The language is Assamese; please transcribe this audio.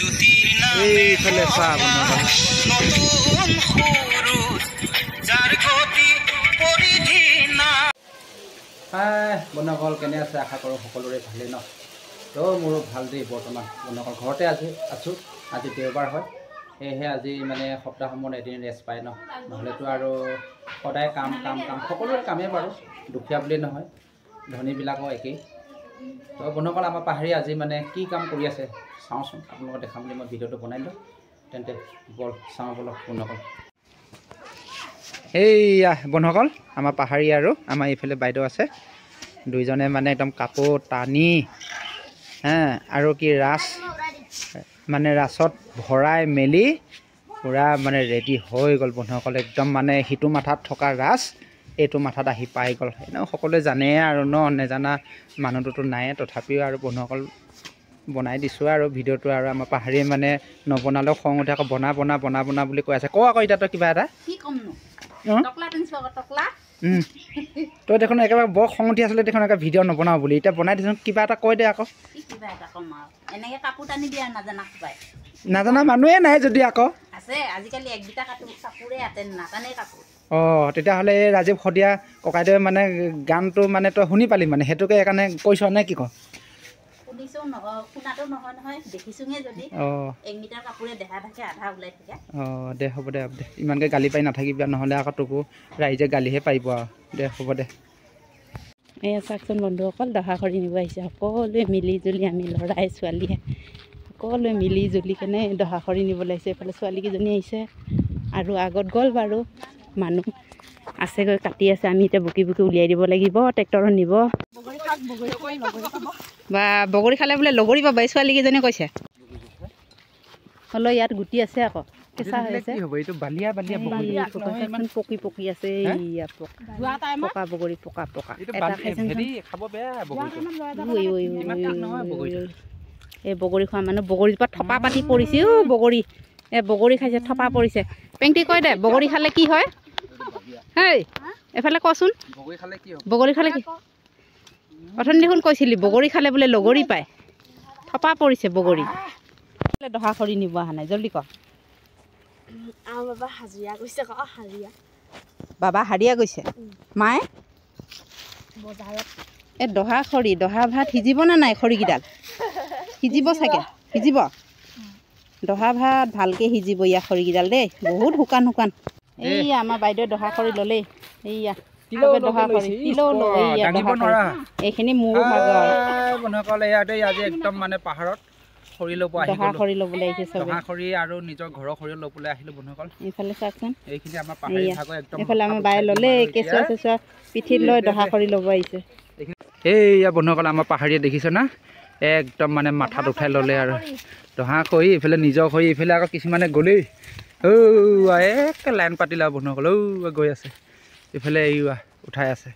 এইফালে চাহ বন্ধুসকল কেনে আছে আশা কৰোঁ সকলোৰে ভালেই ন তো মোৰো ভাল দেই বৰ্তমান বন্ধুসকল ঘৰতে আছোঁ আজি দেওবাৰ হয় সেয়েহে আজি মানে সপ্তাহসমূহত এদিন ৰেষ্ট পায় নহ'লেতো আৰু সদায় কাম সকলোৰে কামেই বাৰু দুখীয়া বুলি নহয় ধনীবিলাকো একেই তো বন্ধুসকল আমাৰ পাহাৰীয়া আজি মানে কি কাম কৰি আছে চাওঁচোন আপোনালোকক দেখাম বুলি মই ভিডিঅ'টো বনাই দিলোঁ তেন্তে বল চাওঁ বলক বন্ধুসকল এইয়া বন্ধুসকল আমাৰ পাহাৰীয়া আৰু আমাৰ এইফালে বাইদেউ আছে দুইজনে মানে একদম কাপোৰ টানি আৰু কি ৰাছ মানে ৰাছত ভৰাই মেলি পূৰা মানে ৰেডি হৈ গ'ল বন্ধুসকল একদম মানে সিটো মাথাত থকা ৰাছ এইটো মাথাত আহি পাই গ'ল এনেও সকলোৱে জানে আৰু নেজানা মানুহটোতো নায়ে তথাপিও আৰু বন্ধুসকল বনাই দিছোঁ আৰু ভিডিঅ'টো আৰু আমাৰ পাহাৰীয়ে মানে নবনালেও খং উঠে আকৌ বনা বুলি কৈ আছে ক আকৌ এতিয়া তই কিবা এটা তই দেখোন একেবাৰে বৰ খং উঠি আছিলে দেখোন একে ভিডিঅ' নবনাওঁ বুলি এতিয়া বনাই দিছোঁ কিবা এটা কৈ দে আকৌ নাজানা মানুহে নাই যদি আকৌ অঁ তেতিয়াহ'লে এই ৰাজীৱ শদিয়া ককাইদেৱে মানে গানটো মানে তই শুনি পালি মানে সেইটোকে সেইকাৰণে কৈছ নে কি কওঁ অঁ দে হ'ব দে ইমানকৈ গালি পাৰি নাথাকিবি নহ'লে আকৌ তোকো ৰাইজে গালিহে পাৰিব আৰু দে হ'ব দে এই চাওকচোন বন্ধুসকল দহা কৰি নিব আহিছে সকলোৱে মিলি জুলি আমি ল'ৰাই ছোৱালীয়ে সকলোৱে মিলি জুলি কেনে দহা কৰি নিবলৈ আহিছে এইফালে ছোৱালীকেইজনী আহিছে আৰু আগত গ'ল বাৰু মানুহ আছেগৈ কাটি আছে আমি এতিয়া বুকি উলিয়াই দিব লাগিব ট্ৰেক্টৰত নিব বা বগৰী খালে বোলে লগৰী পাব এই ছোৱালীকেইজনীয়ে কৈছে হ'লেও ইয়াত গুটি আছে আকৌ কেঁচা হৈ আছে পকি আছে পকা বগৰী পকা এই বগৰী খোৱা মানুহ বগৰীজোপা থপা পাতি পৰিছে বগৰী এই বগৰী খাইছে থপা পৰিছে পেংটি কয় দে বগৰী খালে কি হয় হেই এফালে কচোন বগৰী খালে কি অথনি দেখোন কৈছিলি বগৰী খালে বোলে লগৰী পায় থপা পৰিছে বগৰী দহা খৰি নিব অহা নাই জল্দি ক বাবা হাৰিয়া গৈছে মায়ে এই দহা খৰি দহা ভাত সিজিব নে নাই খৰিকেইডাল সিজিব চাগে সিজিব দহা ভাত ভালকৈ সিজিব ইয়াৰ খৰিকেইডাল দেই বহুত শুকান এই আমাৰ বাইদেৱে দহা খৰি ল'লেই এইয়া দহা খৰি এইখিনি মোৰ আজি একদম মানে পাহাৰত খৰি ল'ব দহা খৰি ল'বলৈ আহিছে দহা খৰি আৰু নিজৰ ঘৰৰ খৰি ল'বলৈ আহিলোঁ বন্ধুসকল এইফালে চাওকচোন এইখিনি আমাৰ পাহাৰীয়া ভাগৰ একদম এইফালে আমাৰ বায়ে ল'লে কেঁচুৱা চেঁচুৱা পিঠিত লৈ দহা খৰি ল'ব আহিছে এইয়া বন্ধুসকল আমাৰ পাহাৰীয়া দেখিছে না একদম মানে মাথাত উঠাই ল'লে আৰু দহা খৰি এইফালে নিজৰ খৰি এইফালে আকৌ কিছুমানে গ'লেই একে লাইন পাতিলে আৰু বন্ধুসকল গৈ আছে এইফালে উঠাই আছে